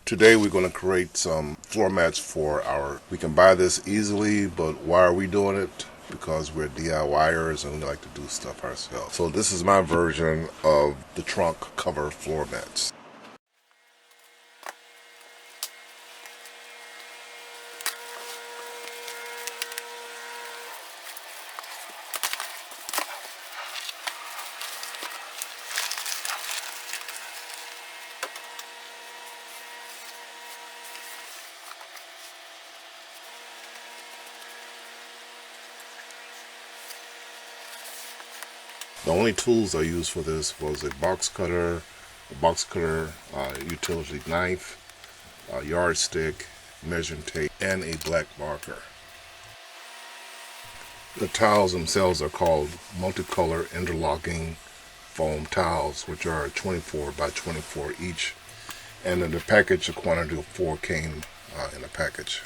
Today we're going to create some floor mats for we can buy this easily, but why are we doing it? Because we're DIYers and we like to do stuff ourselves. So this is my version of the trunk cover floor mats. The only tools I used for this was a box cutter, utility knife, a yardstick, measuring tape, and a black marker. The tiles themselves are called multicolor interlocking foam tiles, which are 24 by 24 each, and in the package a quantity of 4 came in the package.